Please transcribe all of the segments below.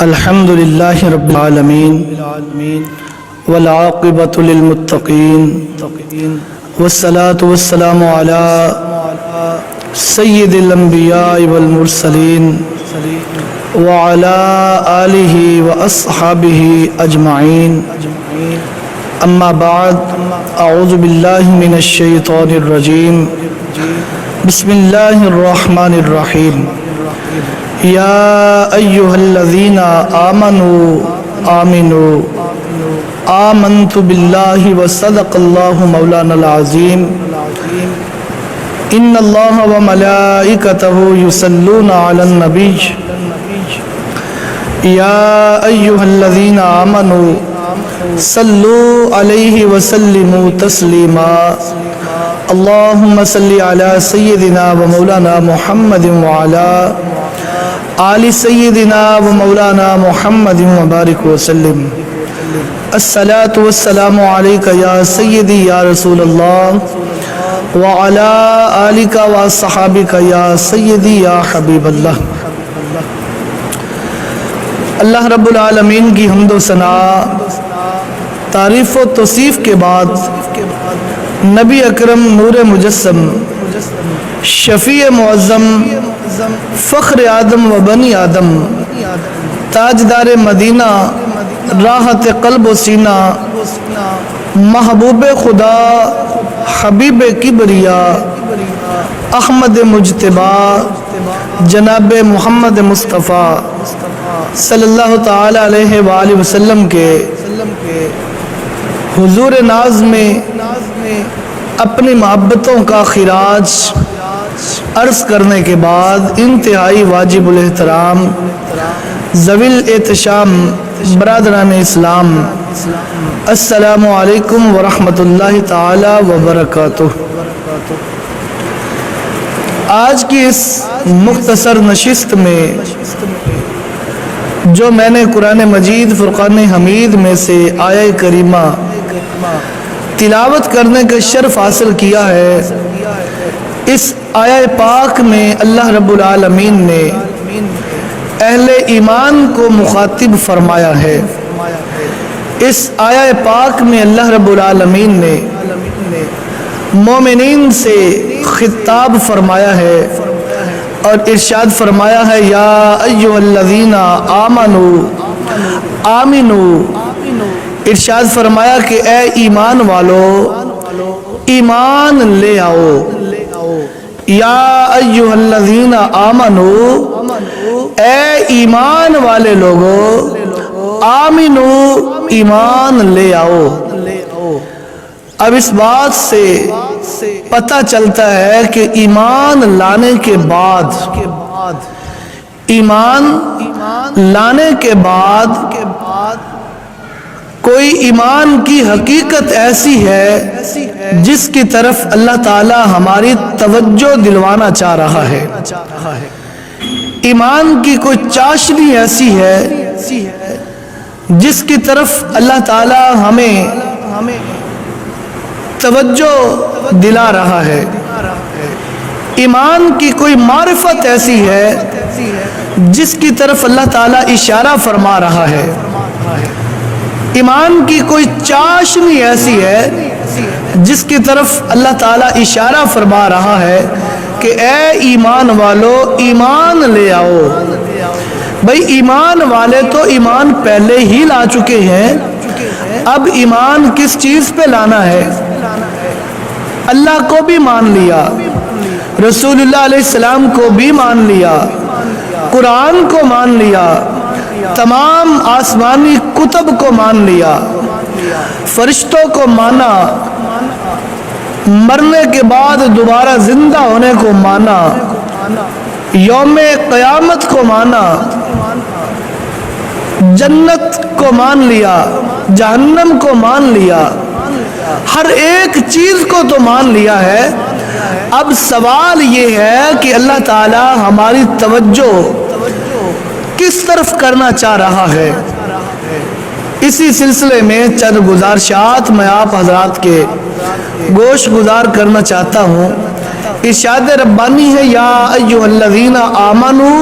الحمد لله رب العالمين والعاقبة للمتقين والصلاة والسلام على سيد الأنبياء والمرسلين وعلى آله وأصحابه أجمعين أما بعد أعوذ بالله من الشيطان الرجيم بسم الله الرحمن الرحيم يا أيها الذين آمنوا آمنت بالله وصدق الله مولانا العظيم إن الله وملائكته يصلون على النبي يا أيها الذين آمنوا صلوا عليه وسلموا تسليما اللهم صل على سيدنا ومولانا محمد وعلى آل سيدنا ومولانا محمد وبارك وسلم الصلاة والسلام عليك يا سيدي يا رسول الله وعلى آلك وصحابك يا سيدي يا حبيب الله۔ اللہ رب العالمین کی حمد و ثنا تعریف و توصیف کے بعد نبی اکرم نور مجسم شفیع معظم فخر آدم و بنی آدم تاجدار مدینہ راحت قلب و سینہ محبوب خدا حبیب کبریا احمد مجتبی جناب محمد مصطفیٰ صلی اللہ تعالی علیہ وآلہ وسلم کے حضور ناز میں اپنی محبتوں کا خراج عرض کرنے کے بعد انتہائی واجب الاحترام ذوی الاحتشام برادران اسلام السلام علیکم ورحمۃ اللہ تعالی وبرکاتہ۔ آج کی اس مختصر نشست میں جو میں نے قرآن مجید فرقان حمید میں سے آیہ کریمہ تلاوت کرنے کا شرف حاصل کیا ہے، اس آیہ پاک میں اللہ رب العالمین نے اہل ایمان کو مخاطب فرمایا ہے۔ اس آیہ پاک میں اللہ رب العالمین نے مومنین سے خطاب فرمایا ہے اور ارشاد فرمایا ہے یا ایھا الذین آمنوا، ارشاد فرمایا کہ اے ایمان والو ایمان لے آؤ۔ یا ایھا الذین آمنوا، اے ایمان والے لوگو آمنو، ایمان لے آؤ۔ اب اس بات سے پتہ چلتا ہے کہ ایمان لانے کے بعد کوئی ایمان کی حقیقت ایسی ہے جس کی طرف اللہ تعالی ہماری توجہ دلوانا چاہ رہا ہے۔ ایمان کی کوئی چاشنی ایسی ہے جس کی طرف اللہ تعالی ہمیں توجہ دلا رہا ہے۔ ایمان کی کوئی معرفت ایسی ہے جس کی طرف اللہ تعالی اشارہ فرما رہا ہے۔ ایمان کی کوئی چاشنی ایسی ہے جس کی طرف اللہ تعالی اشارہ فرما رہا ہے کہ اے ایمان والو ایمان لے آؤ۔ بھئی ایمان والے تو ایمان پہلے ہی لا چکے ہیں، اب ایمان کس چیز پہ لانا ہے؟ اللہ کو بھی مان لیا، رسول اللہ علیہ السلام کو بھی مان لیا، قرآن کو مان لیا، تمام آسمانی کتب کو مان لیا، فرشتوں کو مانا، مرنے کے بعد دوبارہ زندہ ہونے کو مانا، یوم قیامت کو مانا، جنت کو مان لیا، جہنم کو مان لیا، ہر ایک چیز کو تو مان لیا ہے۔ اب سوال یہ ہے کہ اللہ تعالی ہماری توجہ کس طرف کرنا چاہ رہا ہے؟ اسی سلسلے میں چند گزارشات میں آپ حضرات کے گوش گزار کرنا چاہتا ہوں۔ ارشاد ربانی ہے یا ایھا الذین آمنوا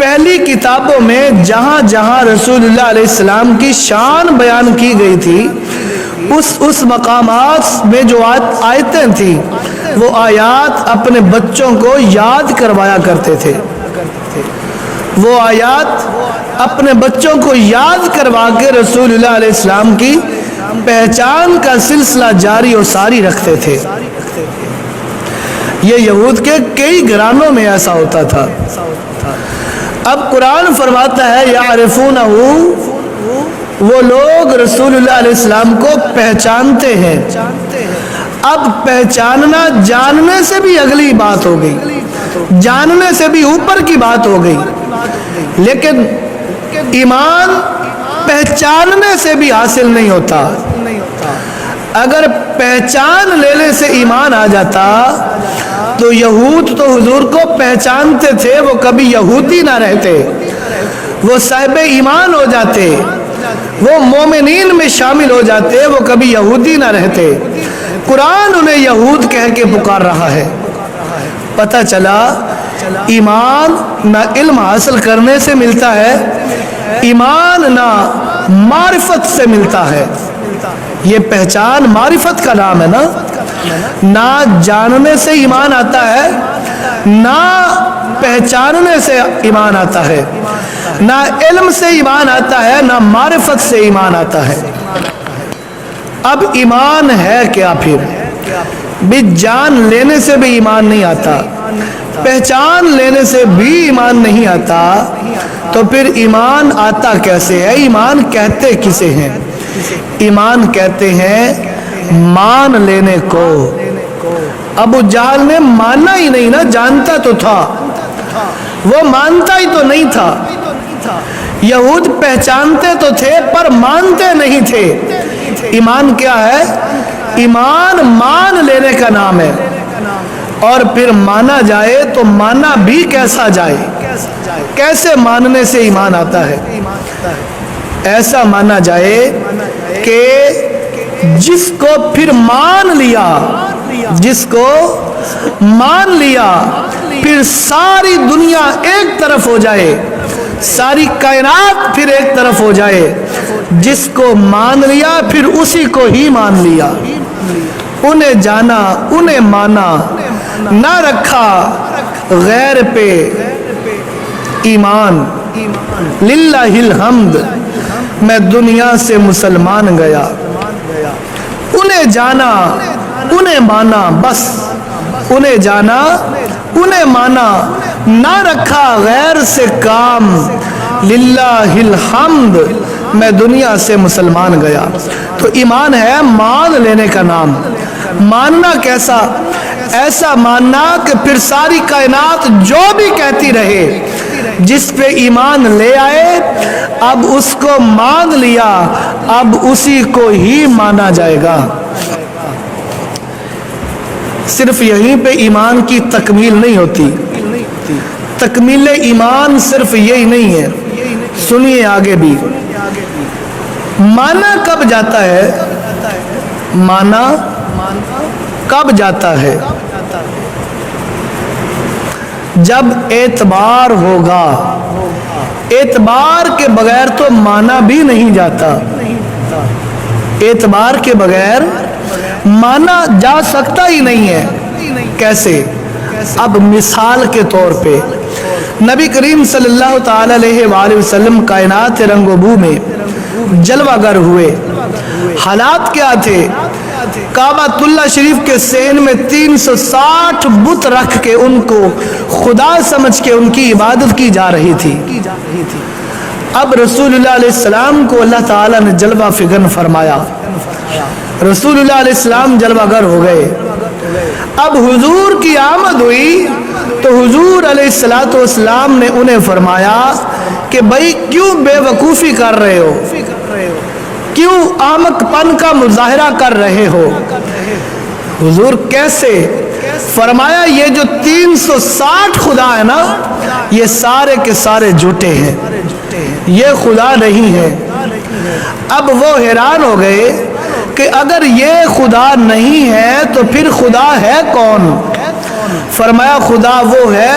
پہلی کتابوں میں جہاں جہاں رسول اللہ علیہ السلام کی شان بیان کی گئی تھی اس مقامات میں جو آیتیں تھیں وہ آیات اپنے بچوں کو یاد کروایا کرتے تھے. وہ آیات اپنے بچوں کو یاد کروا کے رسول اللہ علیہ السلام کی پہچان کا سلسلہ جاری و ساری رکھتے تھے. یہ یہود کے کئی گھرانوں میں ایسا ہوتا تھا. اب قرآن فرماتا ہے یعرفونہ، وہ لوگ رسول اللہ علیہ السلام کو پہچانتے ہیں. اب پہچاننا جاننے سے بھی اگلی بات ہو گئی، جاننے سے بھی اوپر کی بات ہو گئی. لیکن ایمان پہچاننے سے بھی حاصل نہیں ہوتا. اگر پہچان لینے سے ایمان آ جاتا تو یہود تو حضور کو پہچانتے تھے، وہ کبھی یہودی نہ رہتے، وہ صاحب ایمان ہو جاتے، وہ مومنین میں شامل ہو جاتے، وہ کبھی یہودی نہ رہتے. قرآن انہیں یہود کہہ کے پکار رہا ہے. پتہ چلا ایمان نہ علم حاصل کرنے سے ملتا ہے، ایمان نہ معرفت سے ملتا ہے. یہ پہچان معرفت کا نام ہے نا. نہ جاننے سے ایمان آتا ہے، نہ پہچاننے سے ایمان آتا ہے، نہ علم سے ایمان آتا ہے، نہ معرفت سے ایمان آتا ہے. اب ایمان ہے کیا پھر؟ بھی جان لینے سے بھی ایمان نہیں آتا، پہچان لینے سے بھی ایمان نہیں آتا، تو پھر ایمان آتا کیسے ہے؟ ایمان کہتے کسے ہیں؟ ایمان کہتے ہیں مان لینے کو. ابو جہل نے مانا ہی نہیں نا، جانتا تو تھا، وہ مانتا ہی تو نہیں تھا. یہود پہچانتے تو تھے پر مانتے نہیں تھے. ایمان کیا ہے؟ ایمان مان لینے کا نام ہے. اور پھر مانا جائے تو مانا بھی کیسا جائے؟ کیسے ماننے سے ایمان آتا ہے؟ ایسا مانا جائے کہ جس کو پھر مان لیا، جس کو مان لیا پھر ساری دنیا ایک طرف ہو جائے، ساری کائنات پھر ایک طرف ہو جائے. جس کو مان لیا پھر اسی کو ہی مان لیا. انہیں جانا، انہیں مانا، نہ رکھا غیر پہ ایمان. للہ الحمد، میں دنیا سے مسلمان گیا. انہیں جانا، انہیں مانا، بس انہیں جانا، انہیں مانا، نہ رکھا غیر سے کام. للہ الحمد، میں دنیا سے مسلمان گیا. تو ایمان ہے مان لینے کا نام. ماننا کیسا؟ ایسا ماننا کہ پھر ساری کائنات جو بھی کہتی رہے، جس پہ ایمان لے آئے اب اس کو مان لیا، اب اسی کو ہی مانا جائے گا. صرف یہیں پہ ایمان کی تکمیل نہیں ہوتی. تکمیل ایمان صرف یہی نہیں ہے، سنیے آگے بھی. مانا کب جاتا ہے؟ مانا کب جاتا ہے؟ جب اعتبار ہوگا. اعتبار کے بغیر تو مانا بھی نہیں جاتا. اعتبار کے بغیر مانا جا سکتا ہی نہیں ہے. کیسے؟ اب مثال کے طور پہ نبی کریم صلی اللہ تعالی علیہ وآلہ وسلم کائنات رنگ و بو میں جلوہ گر ہوئے. حالات کیا تھے؟ کعبۃ اللہ شریف کے صحن میں 360 بت رکھ کے ان کو خدا سمجھ کے ان کی عبادت کی جا رہی تھی. اب رسول اللہ علیہ السلام کو اللہ تعالیٰ نے جلوہ فگن فرمایا. رسول اللہ علیہ السلام جلوہ گر ہو گئے. اب حضور کی آمد ہوئی تو حضور علیہ السلام نے انہیں فرمایا کہ بھائی کیوں بے وقوفی کر رہے ہو، کیوں احمق پن کا مظاہرہ کر رہے ہو؟ حضور کیسے؟ فرمایا یہ جو 360 خدا ہے نا، یہ سارے کے سارے جھوٹے ہیں، یہ خدا نہیں ہے. اب وہ حیران ہو گئے کہ اگر یہ خدا نہیں ہے تو پھر خدا ہے کون؟ فرمایا خدا وہ ہے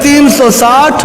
360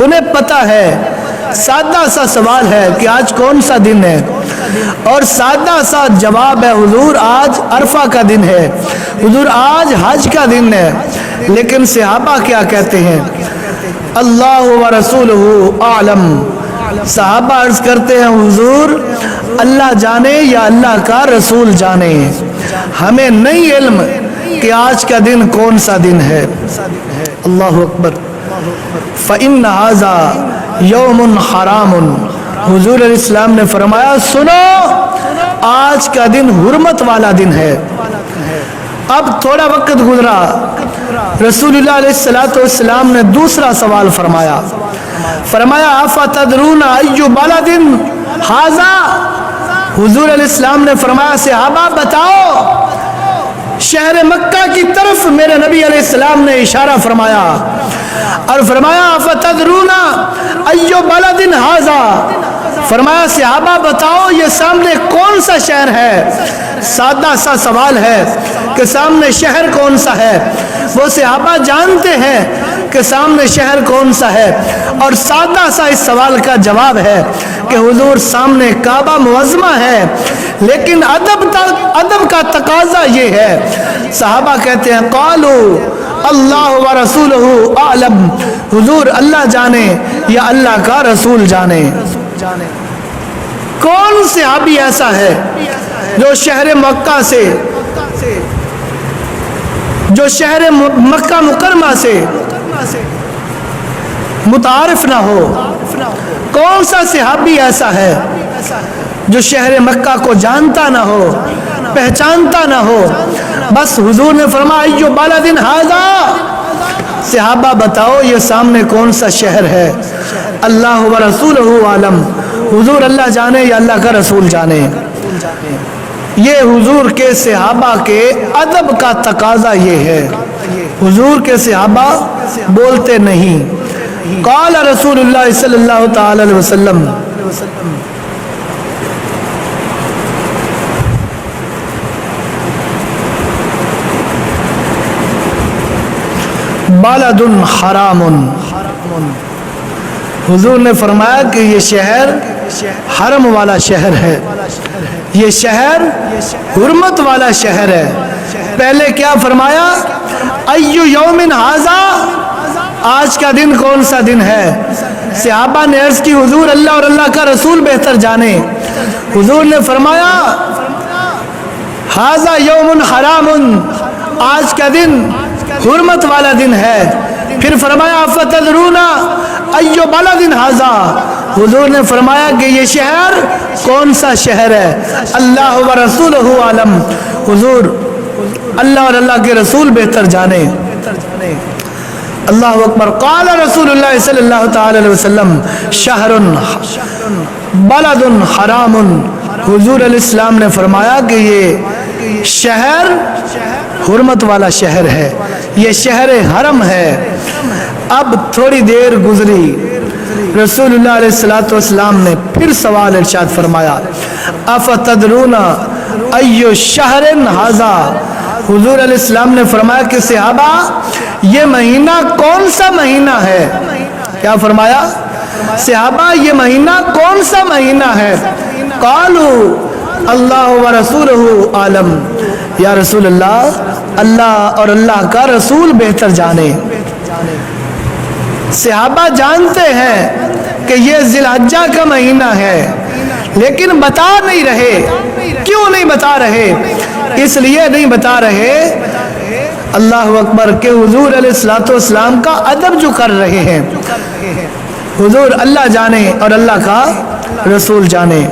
انہیں پتہ ہے، سادہ سا سوال ہے کہ آج کون سا دن ہے، اور سادہ سا جواب ہے حضور آج عرفہ کا دن ہے، حضور آج حج کا دن ہے۔ لیکن صحابہ کیا کہتے ہیں؟ اللہ و رسولہ اعلم۔ صحابہ عرض کرتے ہیں حضور اللہ جانے یا اللہ کا رسول جانے، ہمیں نہیں علم کہ آج کا دن کون سا دن ہے۔ اللہ اکبر۔ فإن هذا یوم حرام، حضور علیہ السلام نے فرمایا سنو آج کا دن حرمت والا دن ہے۔ اب تھوڑا وقت گزرا، رسول اللہ علیہ السلام نے دوسرا سوال فرمایا، فرمایا افتدرون ای بلد ھذا، حضور علیہ السلام نے فرمایا صحابہ بتاؤ، شہر مکہ کی طرف میرے نبی علیہ السلام نے اشارہ فرمایا اور فرمایا افتدرون ای بلد ھذا، فرمایا صحابہ بتاؤ یہ سامنے کون سا شہر ہے؟ سادہ سا سوال ہے کہ سامنے شہر کون سا ہے، وہ صحابہ جانتے ہیں کہ سامنے شہر کون سا ہے، اور سادہ سا اس سوال کا جواب ہے کہ حضور سامنے کعبہ معظمہ ہے، لیکن ادب کا تقاضا یہ ہے، صحابہ کہتے ہیں قالوا اللہ و رسولہ اعلم، حضور اللہ جانے یا اللہ کا رسول جانے۔ کون صحابی ایسا ہے جو شہر مکہ سے، جو شہر مکہ مکرمہ سے متعارف نہ ہو؟ کون سا صحابی ایسا ہے جو شہر مکہ کو جانتا نہ ہو، پہچانتا نہ ہو؟ بس حضور نے فرمایا ایو بلد ھذا، صحابہ بتاؤ یہ سامنے کون سا شہر ہے؟ اللہ و رسولہ عالم، حضور اللہ جانے یا اللہ کا رسول جانے۔ یہ حضور کے صحابہ کے ادب کا تقاضا یہ ہے، حضور کے صحابہ بولتے نہیں۔ قال رسول اللہ صلی اللہ تعالی علیہ وسلم، بلد حرام، حضور نے فرمایا کہ یہ شہر حرم والا شہر ہے، یہ شہر حرمت والا شہر ہے۔ پہلے کیا فرمایا؟ ایو یوم ھذا، آج کا دن کون سا دن ہے؟ صحابہ نے عرض کی حضور اللہ اور اللہ کا رسول بہتر جانے۔ حضور نے فرمایا ھذا یوم حرام، آج کا دن حرمت والا دن ہے۔ پھر فرمایا افتدرون ایو بلد ھذا، حضور نے فرمایا کہ یہ شہر کون سا شہر ہے؟ اللہ و رسولہ عالم، حضور اللہ اور اللہ کے رسول بہتر جانے۔ اللہ اکبر۔ قال رسول اللہ صلی اللہ تعالی علیہ وسلم شہر بلد حرام، حضور علیہ السلام نے فرمایا کہ یہ شہر حرمت والا شہر ہے، یہ شہر حرم ہے۔ اب تھوڑی دیر گزری، رسول اللہ علیہ السلام نے پھر سوال ارشاد فرمایا افتدرون ایو شہر ھذا، حضور علیہ السلام نے فرمایا کہ صحابہ یہ مہینہ کون سا مہینہ ہے؟ کیا فرمایا؟ صحابہ یہ مہینہ کون سا مہینہ ہے؟ قالوا اللہ و رسولہ عالم، یا رسول اللہ اللہ اور اللہ کا رسول بہتر جانے۔ صحابہ جانتے ہیں کہ یہ ذی الحجہ کا مہینہ ہے، لیکن بتا نہیں رہے۔ کیوں نہیں بتا رہے؟ اس لیے نہیں بتا رہے اللہ اکبر کہ حضور علیہ السلام کا ادب جو کر رہے ہیں، حضور اللہ جانے اور اللہ کا رسول جانے۔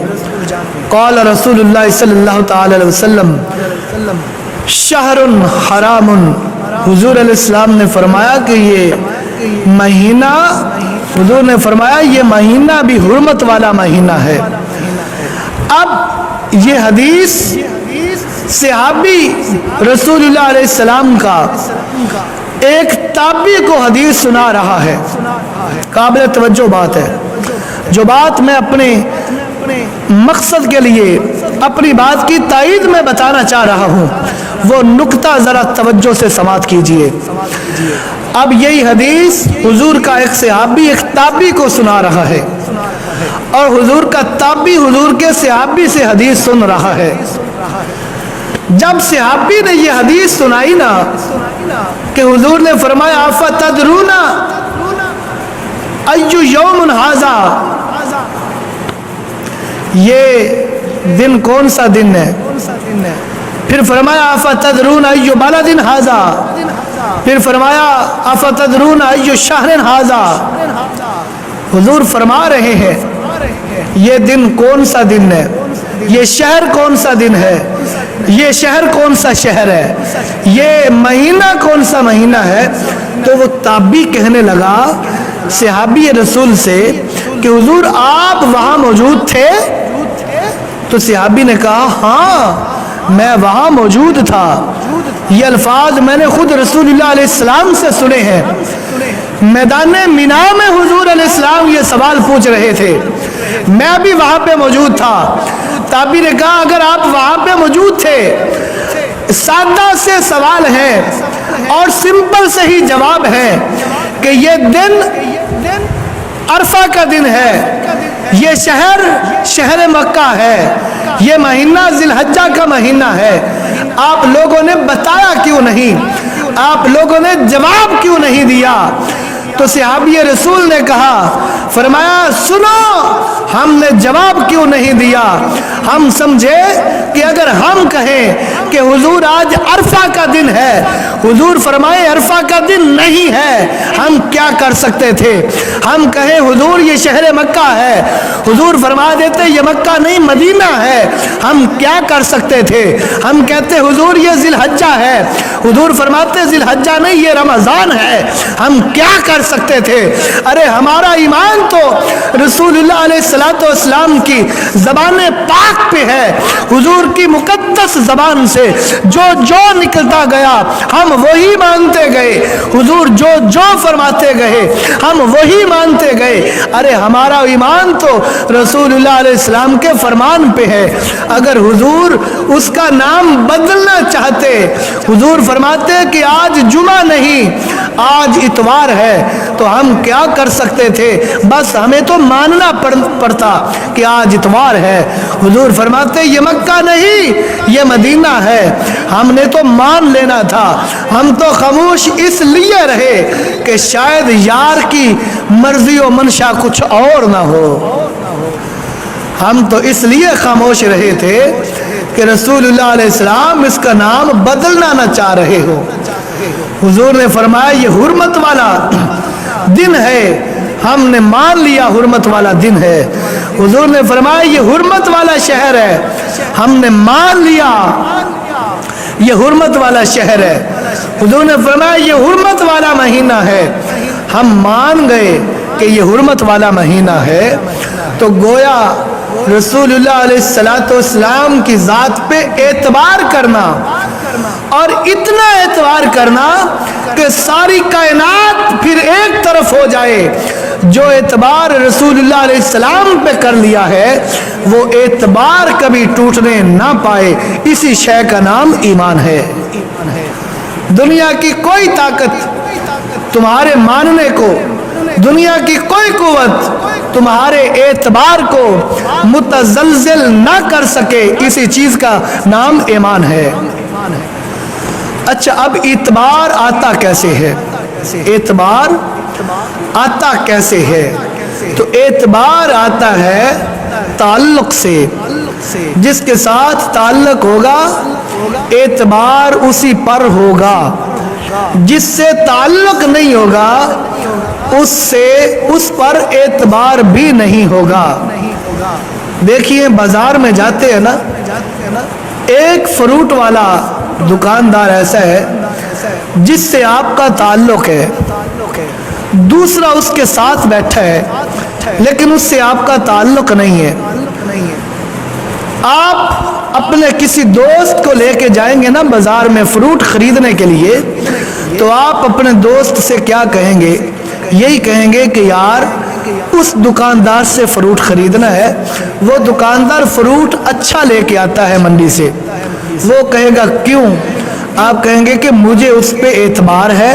قال رسول اللہ صلی اللہ تعالی علیہ وسلم شہر حرام، حضور علیہ السلام نے فرمایا کہ یہ مہینہ، حضور نے فرمایا یہ مہینہ بھی حرمت والا مہینہ ہے۔ اب یہ حدیث صحابی رسول اللہ علیہ السلام کا ایک تابعی کو حدیث سنا رہا ہے۔ قابل توجہ بات ہے، جو بات میں اپنے مقصد کے لیے اپنی بات کی تائید میں بتانا چاہ رہا ہوں، وہ نقطہ ذرا توجہ سے سماعت کیجئے۔ اب یہی حدیث حضور کا ایک صحابی ایک تابعی کو سنا رہا ہے اور حضور کا تابعی حضور کے صحابی سے حدیث سن رہا ہے. جب صحابی نے یہ حدیث سنائی نا کہ حضور نے فرمایا افتدرون ایو یوم ھذا، یہ دن کون سا دن ہے؟ پھر فرمایا افتدرون ایو بلد ھذا، پھر فرمایا افتدرون ایو شہر ھذا. حضور فرما رہے ہیں یہ دن کون سا دن ہے، یہ شہر کون سا دن ہے، یہ شہر کون سا شہر ہے، یہ مہینہ کون سا مہینہ ہے. تو وہ تابعی کہنے لگا صحابی رسول سے کہ حضور آپ وہاں موجود تھے؟ تو صحابی نے کہا ہاں میں وہاں موجود تھا. یہ الفاظ میں نے خود رسول اللہ علیہ السلام سے سنے ہیں. میدان مینا میں حضور علیہ السلام یہ سوال پوچھ رہے تھے، میں بھی وہاں پہ موجود تھا. تابعی نے کہا اگر آپ وہاں پہ موجود تھے، سادہ سے سوال ہے اور سمپل سے ہی جواب ہے کہ یہ دن عرفہ کا دن ہے، یہ شہر شہر مکہ ہے، یہ مہینہ ذی الحجہ کا مہینہ ہے. آپ لوگوں نے بتایا کیوں نہیں؟ آپ لوگوں نے جواب کیوں نہیں دیا؟ تو صحابی رسول نے کہا، فرمایا سنو ہم نے جواب کیوں نہیں دیا؟ ہم سمجھے کہ اگر ہم کہیں کہ حضور آج عرفہ کا دن ہے، حضور فرمائے عرفہ کا دن نہیں ہے، ہم کیا کر سکتے تھے؟ ہم کہیں حضور یہ شہر مکہ ہے، حضور فرما دیتے یہ مکہ نہیں مدینہ ہے، ہم کیا کر سکتے تھے؟ ہم کہتے حضور یہ ذی الحجہ ہے، حضور فرماتے ذی الحجہ نہیں یہ رمضان ہے، ہم کیا کر سکتے تھے؟ ارے ہمارا ایمان تو رسول اللہ علیہ السلام کی زبان پاک پہ ہے، حضور کی مقدس زبان سے جو جو نکلتا گیا ہم وہی مانتے گئے، حضور جو جو فرماتے گئے ہم وہی مانتے گئے. ارے ہمارا ایمان تو رسول اللہ علیہ السلام کے فرمان پہ ہے. اگر حضور اس کا نام بدلنا چاہتے، حضور فرماتے کہ آج جمعہ نہیں آج اتوار ہے، تو ہم کیا کر سکتے تھے؟ بس ہمیں تو ماننا پڑتا کہ آج اتوار ہے. حضور فرماتے یہ مکہ نہیں یہ مدینہ ہے، ہم نے تو مان لینا تھا. ہم تو خاموش اس لیے رہے کہ شاید یار کی مرضی و منشا کچھ اور نہ ہو. ہم تو اس لیے خاموش رہے تھے کہ رسول اللہ علیہ السلام اس کا نام بدلنا نہ چاہ رہے ہو. حضور نے فرمایا یہ حرمت والا دن ہے، ہم نے مان لیا حرمت والا دن ہے. حضور نے فرمایا یہ حرمت والا شہر ہے، ہم نے مان لیا یہ حرمت والا شہر ہے. حضور نے فرمایا یہ حرمت والا مہینہ ہے، ہم مان گئے کہ یہ حرمت والا مہینہ ہے. تو گویا رسول اللہ علیہ السلام کی ذات پہ اعتبار کرنا اور اتنا اعتبار کرنا کہ ساری کائنات پھر ایک طرف ہو جائے. جو اعتبار رسول اللہ علیہ السلام پہ کر لیا ہے وہ اعتبار کبھی ٹوٹنے نہ پائے. اسی شے کا نام ایمان ہے. دنیا کی کوئی طاقت تمہارے ماننے کو، دنیا کی کوئی قوت تمہارے اعتبار کو متزلزل نہ کر سکے. اسی چیز کا نام ایمان ہے. اچھا اب اعتبار آتا کیسے ہے؟ اعتبار آتا کیسے ہے؟ تو اعتبار آتا ہے تعلق سے. جس کے ساتھ تعلق ہوگا اعتبار اسی پر ہوگا، جس سے تعلق نہیں ہوگا اس پر اعتبار بھی نہیں ہوگا. دیکھیے بازار میں جاتے ہیں نا، ایک فروٹ والا دکاندار ایسا ہے جس سے آپ کا تعلق ہے، دوسرا اس کے ساتھ بیٹھا ہے لیکن اس سے آپ کا تعلق نہیں ہے. آپ اپنے کسی دوست کو لے کے جائیں گے نا بازار میں فروٹ خریدنے کے لیے، تو آپ اپنے دوست سے کیا کہیں گے؟ یہی کہیں گے کہ یار اس دکاندار سے فروٹ خریدنا ہے، وہ دکاندار فروٹ اچھا لے کے آتا ہے منڈی سے. وہ کہے گا کیوں؟ آپ کہیں گے کہ مجھے اس پہ اعتبار ہے،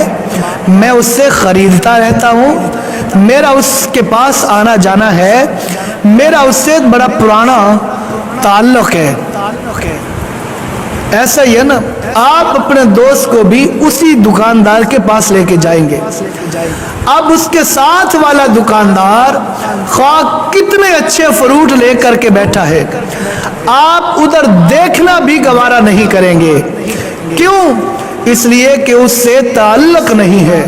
میں اس سے خریدتا رہتا ہوں، میرا اس کے پاس آنا جانا ہے، میرا اس سے بڑا پرانا تعلق ہے۔ ایسا ہی ہے نا، آپ اپنے دوست کو بھی اسی دکاندار کے پاس لے کے جائیں گے، اب اس کے ساتھ والا دکاندار خواہ کتنے اچھے فروٹ لے کر کے بیٹھا ہے، آپ ادھر دیکھنا بھی گوارا نہیں کریں گے۔ کیوں؟ اس لیے کہ اس سے تعلق نہیں ہے۔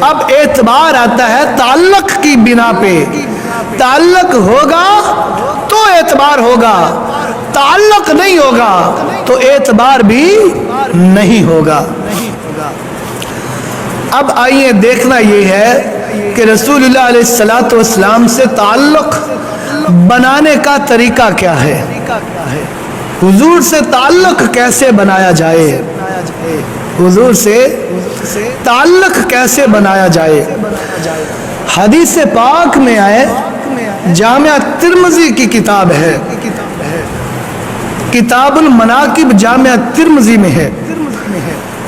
اب اعتبار آتا ہے تعلق کی بنا پہ، تعلق ہوگا تو اعتبار ہوگا، تعلق نہیں ہوگا تو اعتبار بھی نہیں ہوگا۔ اب آئیے دیکھنا یہ ہے کہ رسول اللہ علیہ السلام سے تعلق بنانے کا طریقہ کیا ہے، حضور سے تعلق کیسے بنایا جائے، حضور سے تعلق کیسے بنایا جائے۔ حدیث پاک میں آئے، جامعہ ترمذی کی کتاب ہے، کتاب المناقب جامعہ ترمذی میں ہے،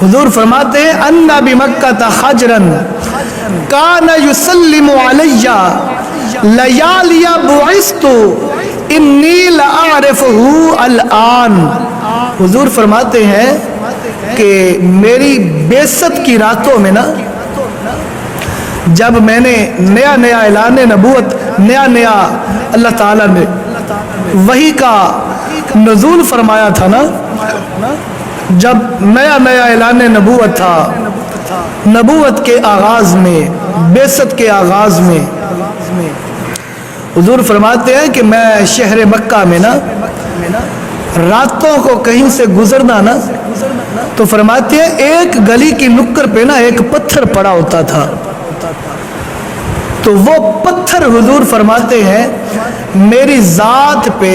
حضور فرماتے ہیں ان بمکہ حجرا کان یسلم علی لیالی بعثت انی لاعرفہ الان۔ حضور فرماتے ہیں کہ میری بعثت کی راتوں میں نا، جب میں نے نیا اعلان نبوت، نیا اللہ تعالیٰ نے وحی کا نزول فرمایا تھا نا، جب نیا اعلان نبوت تھا، نبوت کے آغاز میں، بعثت کے آغاز میں، حضور فرماتے ہیں کہ میں شہر مکہ میں نا راتوں کو کہیں سے گزرنا نا، تو فرماتے ہیں ایک گلی کی نکر پہ نا ایک پتھر پڑا ہوتا تھا، تو وہ پتھر حضور فرماتے ہیں میری ذات پہ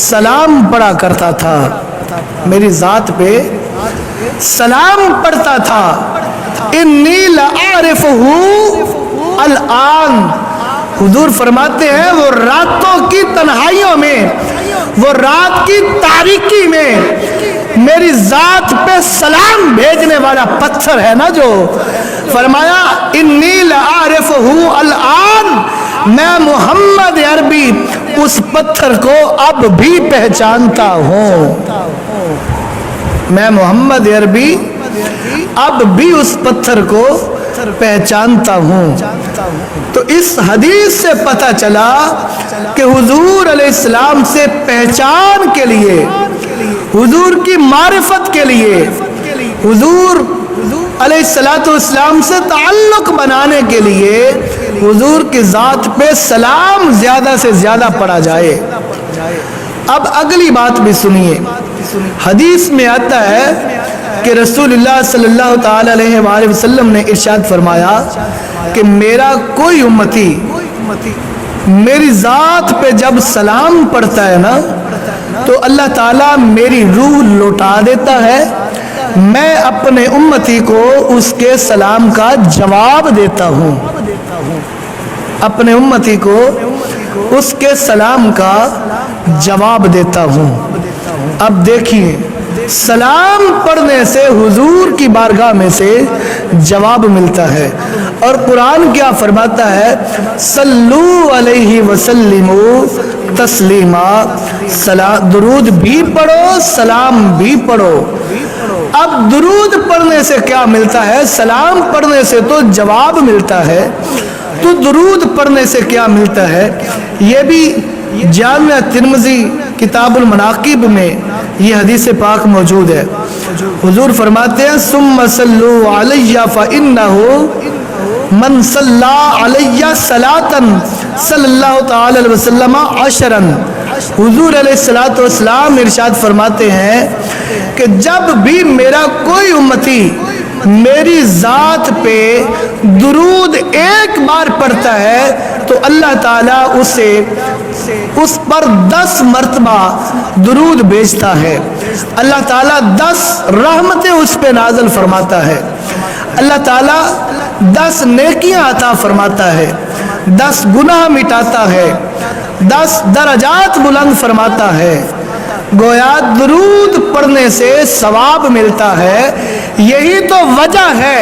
سلام پڑا کرتا تھا، میری ذات پہ سلام پڑھتا تھا، انی لاعرفہ الان۔ حضور فرماتے ہیں وہ راتوں کی تنہائیوں میں، وہ رات کی تاریکی میں میری ذات پہ سلام بھیجنے والا پتھر ہے نا، جو فرمایا انی لاعرفہ الان، میں محمد عربی اس پتھر کو اب بھی پہچانتا ہوں، میں محمد عربی اب بھی اس پتھر کو پہچانتا ہوں۔ تو اس حدیث سے پتہ چلا کہ حضور علیہ السلام سے پہچان کے لیے، حضور کی معرفت کے لیے، حضور علیہ السلام سے تعلق بنانے کے لیے حضور کی ذات پہ سلام زیادہ سے زیادہ پڑھا جائے۔ اب اگلی بات بھی سنیے، حدیث میں آتا ہے کہ رسول اللہ صلی اللہ تعالی علیہ وآلہ وسلم نے ارشاد فرمایا کہ میرا کوئی امتی میری ذات پہ جب سلام پڑھتا ہے نا، تو اللہ تعالیٰ میری روح لوٹا دیتا ہے، میں اپنے امتی کو اس کے سلام کا جواب دیتا ہوں، اپنے امتی کو اس کے سلام کا جواب دیتا ہوں۔ اب دیکھیے، سلام پڑھنے سے حضور کی بارگاہ میں سے جواب ملتا ہے، اور قرآن کیا فرماتا ہے، صلو علیہ وسلموا تسلیما، درود بھی پڑھو، سلام بھی پڑھو۔ اب درود پڑھنے سے کیا ملتا ہے؟ سلام پڑھنے سے تو جواب ملتا ہے، تو درود پڑھنے سے کیا ملتا ہے؟ یہ بھی جامعہ ترمذی کتاب المناقب میں یہ حدیث پاک موجود ہے۔ حضور فرماتے ہیں ثم صلوا علی فإنہ من صلی علی صلاۃ صلی اللہ تعالی علیہ وسلم عشرا۔ حضور علیہ السلام ارشاد فرماتے ہیں کہ جب بھی میرا کوئی امتی میری ذات پہ درود ایک بار پڑھتا ہے تو اللہ تعالیٰ اسے اس پر 10 مرتبہ درود بھیجتا ہے، اللہ تعالیٰ 10 رحمتیں اس پہ نازل فرماتا ہے، اللہ تعالیٰ 10 نیکیاں عطا فرماتا ہے، 10 گناہ مٹاتا ہے، 10 درجات بلند فرماتا ہے۔ گویا درود پڑھنے سے ثواب ملتا ہے۔ یہی تو وجہ ہے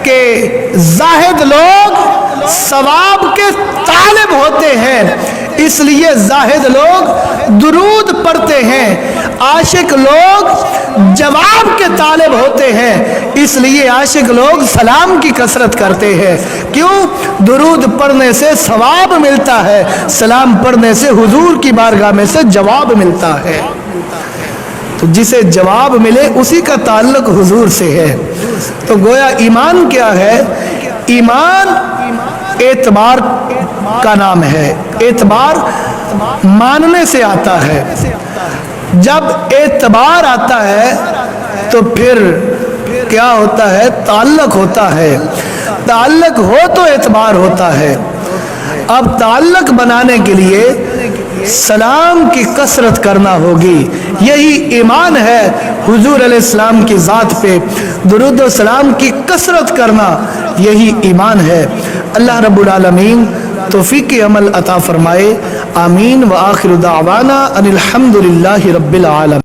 کہ زاہد لوگ ثواب کے طالب ہوتے ہیں، اس لیے زاہد لوگ درود پڑھتے ہیں، عاشق لوگ جواب کے طالب ہوتے ہیں، اس لیے عاشق لوگ سلام کی کثرت کرتے ہیں۔ کیوں؟ درود پڑھنے سے ثواب ملتا ہے، سلام پڑھنے سے حضور کی بارگاہ میں سے جواب ملتا ہے۔ تو جسے جواب ملے اسی کا تعلق حضور سے ہے۔ تو گویا ایمان کیا ہے؟ ایمان اعتبار کا نام ہے، اعتبار ماننے سے آتا ہے۔ جب اعتبار آتا ہے تو پھر کیا ہوتا ہے؟ تعلق ہوتا ہے، تعلق ہو تو اعتبار ہوتا ہے۔ اب تعلق بنانے کے لیے سلام کی کثرت کرنا ہوگی، یہی ایمان ہے۔ حضور علیہ السلام کی ذات پہ درود و سلام کی کثرت کرنا یہی ایمان ہے۔ اللہ رب العالمین توفیق عمل عطا فرمائے، آمین۔ وآخر دعوانا ان الحمد للہ رب العالمین۔